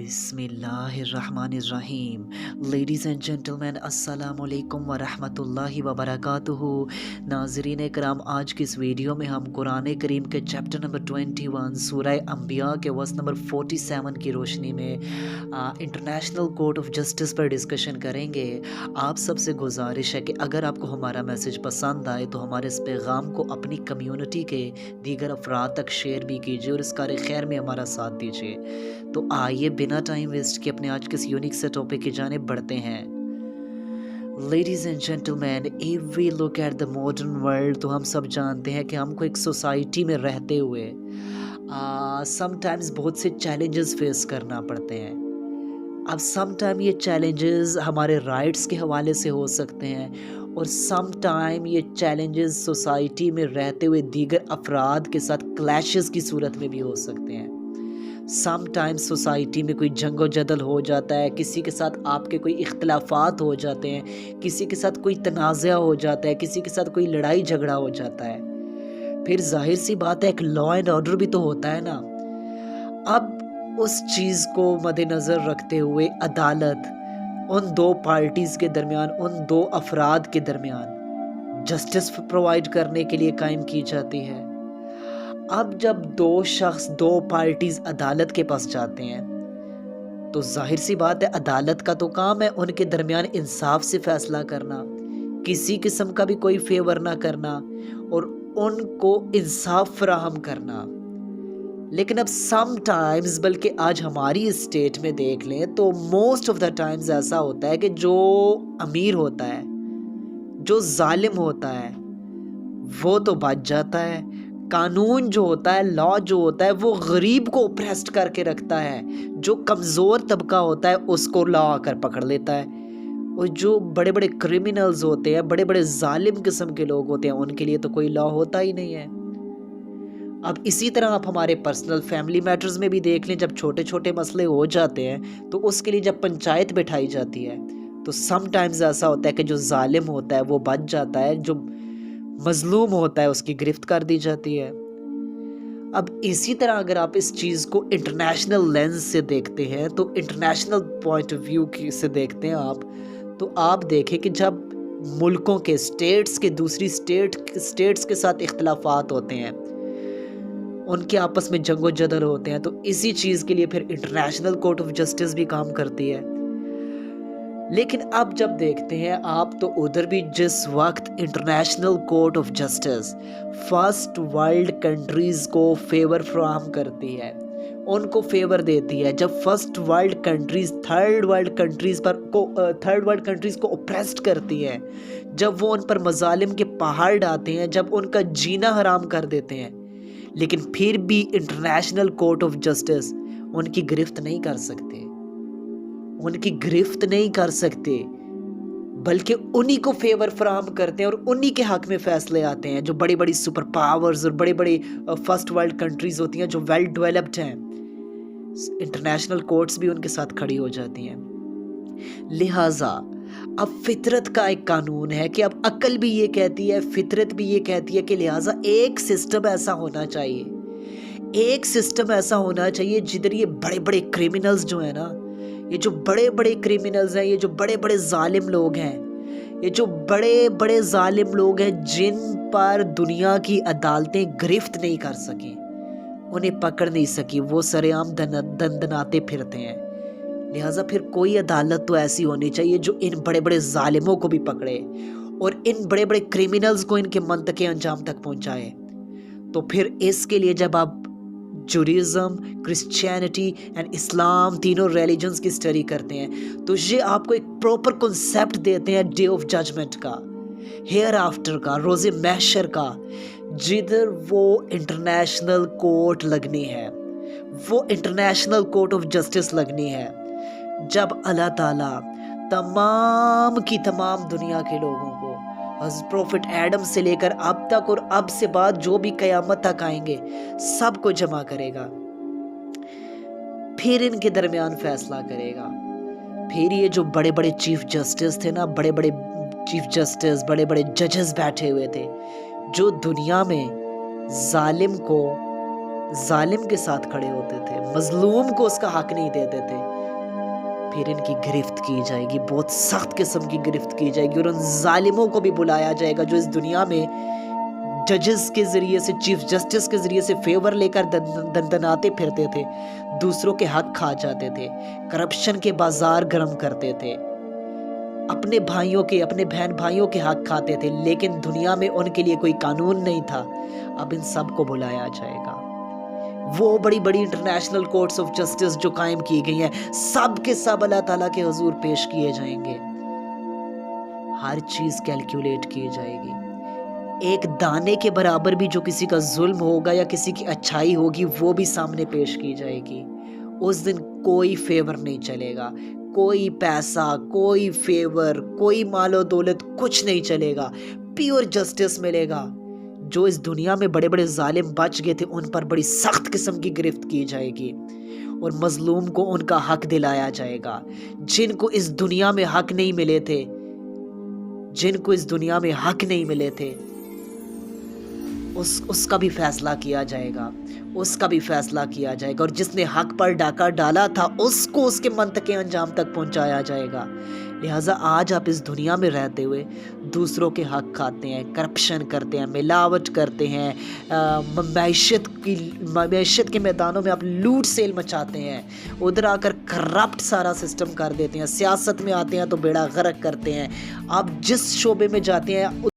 बिस्मिल्लाहिर्रहमानिर्रहीम। Ladies and gentleman, अस्सलामु अलैकुम वरहमतुल्लाहि वबरकातुहू। नाज़रीन कराम, आज की इस वीडियो में हम कुरान करीम के चैप्टर नंबर 21 सूरह अंबिया के वर्स नंबर 47 की रोशनी में इंटरनेशनल कोर्ट ऑफ जस्टिस पर डिस्कशन करेंगे। आप सबसे गुजारिश है कि अगर आपको हमारा मैसेज पसंद आए तो हमारे इस पैगाम को अपनी कम्युनिटी के दीगर अफराद तक शेयर भी कीजिए और इस कार खैर में हमारा साथ दीजिए। तो आइए बिना टाइम वेस्ट किए अपने आज के इस यूनिक से टॉपिक की जानिब बढ़ते हैं। Ladies and gentleman, if we look at the modern world, तो हम सब जानते हैं कि हमको एक सोसाइटी में रहते हुए समटाइम्स बहुत से चैलेंजेस फेस करना पड़ते हैं। अब समटाइम ये चैलेंजेस हमारे राइट्स के हवाले से हो सकते हैं और समटाइम ये चैलेंजेस सोसाइटी में रहते हुए दीगर अफराद के साथ क्लैशेस की सूरत में भी हो सकते हैं। समटाइम्स सोसाइटी में कोई जंगो जदल हो जाता है, किसी के साथ आपके कोई इख्तलाफात हो जाते हैं, किसी के साथ कोई तनाज़ा हो जाता है, किसी के साथ कोई लड़ाई झगड़ा हो जाता है। फिर जाहिर सी बात है, एक लॉ एंड ऑर्डर भी तो होता है ना। अब उस चीज़ को मद्देनज़र रखते हुए अदालत उन दो पार्टीज़ के दरमियान, उन दो अफराद के दरमियान जस्टिस प्रोवाइड करने के लिए कायम की जाती है। अब जब दो शख्स, दो पार्टीज़ अदालत के पास जाते हैं तो जाहिर सी बात है, अदालत का तो काम है उनके दरमियान इंसाफ से फ़ैसला करना, किसी किस्म का भी कोई फेवर ना करना और उनको इंसाफ फराहम करना। लेकिन अब सम टाइम्स, बल्कि आज हमारी स्टेट में देख लें तो मोस्ट ऑफ द टाइम्स ऐसा होता है कि जो अमीर होता है, जो जालिम होता है, वो तो बच जाता है। कानून जो होता है, लॉ जो होता है, वो गरीब को ओप्रेस्ड करके रखता है। जो कमज़ोर तबका होता है उसको लॉ आकर पकड़ लेता है। और जो बड़े बड़े क्रिमिनल्स होते हैं, बड़े बड़े जालिम किस्म के लोग होते हैं, उनके लिए तो कोई लॉ होता ही नहीं है। अब इसी तरह आप हमारे पर्सनल फैमिली मैटर्स में भी देख लें, जब छोटे छोटे मसले हो जाते हैं तो उसके लिए जब पंचायत बिठाई जाती है तो सम टाइम्स ऐसा होता है कि जो जालिम होता है वो बच जाता है, जो मजलूम होता है उसकी गिरफ्त कर दी जाती है। अब इसी तरह अगर आप इस चीज़ को इंटरनेशनल लेंस से देखते हैं, तो इंटरनेशनल पॉइंट ऑफ व्यू से देखते हैं आप, तो आप देखें कि जब मुल्कों के, स्टेट्स के दूसरी स्टेट्स के साथ इख्तलाफात होते हैं, उनके आपस में जंगो जदल होते हैं, तो इसी चीज़ के लिए फिर इंटरनेशनल कोर्ट ऑफ जस्टिस भी काम करती है। लेकिन अब जब देखते हैं आप, तो उधर भी जिस वक्त international court of justice first world countries को फेवर फराहम करती है, उनको फेवर देती है, जब first world countries third world countries को ओप्रेस्ड करती हैं, जब वो उन पर मजालिम के पहाड़ डालते हैं, जब उनका जीना हराम कर देते हैं, लेकिन फिर भी इंटरनेशनल कोर्ट ऑफ जस्टिस उनकी गिरफ्त नहीं कर सकते, उनकी गिरफ्त नहीं कर सकते, बल्कि उन्हीं को फेवर फराहम करते हैं और उन्हीं के हक में फ़ैसले आते हैं। जो बड़ी बड़ी सुपर पावर्स और बड़े बड़े फर्स्ट वर्ल्ड कंट्रीज़ होती हैं, जो वेल डेवलप्ड हैं, इंटरनेशनल कोर्ट्स भी उनके साथ खड़ी हो जाती हैं। लिहाजा अब फितरत का एक कानून है कि अब अक्ल भी ये कहती है, फितरत भी ये कहती है कि लिहाजा एक सिस्टम ऐसा होना चाहिए, एक सिस्टम ऐसा होना चाहिए जिधर ये बड़े बड़े क्रिमिनल्स जो है ना, ये जो बड़े बड़े क्रिमिनल्स हैं, ये जो बड़े बड़े जालिम लोग हैं, ये जो बड़े बड़े जालिम लोग हैं जिन पर दुनिया की अदालतें गिरफ्त नहीं कर सकें, उन्हें पकड़ नहीं सकी, वो सरेआम दंदनाते फिरते हैं। लिहाजा फिर कोई अदालत तो ऐसी होनी चाहिए जो इन बड़े बड़े जालिमों को भी पकड़े और इन बड़े बड़े क्रिमिनल्स को इनके मंतके अंजाम तक पहुंचाए। तो फिर इसके लिए जब आप जुडिज़म, क्रिश्चियनिटी एंड इस्लाम, तीनों रिलीजन्स की स्टडी करते हैं, तो ये आपको एक प्रॉपर कॉन्सेप्ट देते हैं डे ऑफ जजमेंट का, हेयर आफ्टर का, रोज़े महशर का, जिधर वो इंटरनेशनल कोर्ट लगनी है, वो इंटरनेशनल कोर्ट ऑफ जस्टिस लगनी है, जब अल्लाह ताला तमाम की तमाम दुनिया के लोगों को प्रॉफिट एडम से लेकर अब तक और अब से बाद जो भी क़यामत तक आएंगे सबको जमा करेगा, फिर इनके दरमियान फैसला करेगा। फिर ये जो बड़े बड़े चीफ जस्टिस थे ना, बड़े बड़े चीफ जस्टिस, बड़े बड़े जजेस बैठे हुए थे, जो दुनिया में जालिम को ظالم کے ساتھ کھڑے ہوتے تھے، مظلوم کو اس کا حق نہیں دیتے تھے، پھر ان کی گرفت کی جائے گی، بہت سخت قسم کی گرفت کی جائے گی، اور ان ظالموں کو بھی بلایا جائے گا جو اس دنیا میں ججز کے ذریعے سے، چیف جسٹس کے ذریعے سے فیور لے کر دندناتے پھرتے تھے، دوسروں کے حق کھا جاتے تھے، کرپشن کے بازار گرم کرتے تھے، اپنے بھائیوں کے، اپنے بہن بھائیوں کے حق کھاتے تھے، لیکن دنیا میں ان کے لیے کوئی قانون نہیں تھا۔ اب ان سب کو بلایا جائے گا، وہ بڑی بڑی انٹرنیشنل کورٹس آف جسٹس جو قائم کی گئی ہیں، سب کے سب اللہ تعالیٰ کے حضور پیش کیے جائیں گے، ہر چیز کیلکولیٹ کی جائے گی، ایک دانے کے برابر بھی جو کسی کا ظلم ہوگا یا کسی کی اچھائی ہوگی وہ بھی سامنے پیش کی جائے گی۔ اس دن کوئی فیور نہیں چلے گا، کوئی پیسہ، کوئی فیور، کوئی مال و دولت، کچھ نہیں چلے گا، پیور جسٹس ملے گا۔ جو اس دنیا میں بڑے بڑے ظالم بچ گئے تھے ان پر بڑی سخت قسم کی گرفت کی جائے گی، اور مظلوم کو ان کا حق دلایا جائے گا۔ جن کو اس دنیا میں حق نہیں ملے تھے، جن کو اس دنیا میں حق نہیں ملے تھے، اس کا بھی فیصلہ کیا جائے گا، اس کا بھی فیصلہ کیا جائے گا، اور جس نے حق پر ڈاکہ ڈالا تھا اس کو اس کے منطقے انجام تک پہنچایا جائے گا۔ لہٰذا آج آپ اس دنیا میں رہتے ہوئے دوسروں کے حق کھاتے ہیں، کرپشن کرتے ہیں، ملاوٹ کرتے ہیں، معیشت کے میدانوں میں آپ لوٹ سیل مچاتے ہیں، ادھر آ کر کرپٹ سارا سسٹم کر دیتے ہیں، سیاست میں آتے ہیں تو بیڑا غرق کرتے ہیں، آپ جس شعبے میں جاتے ہیں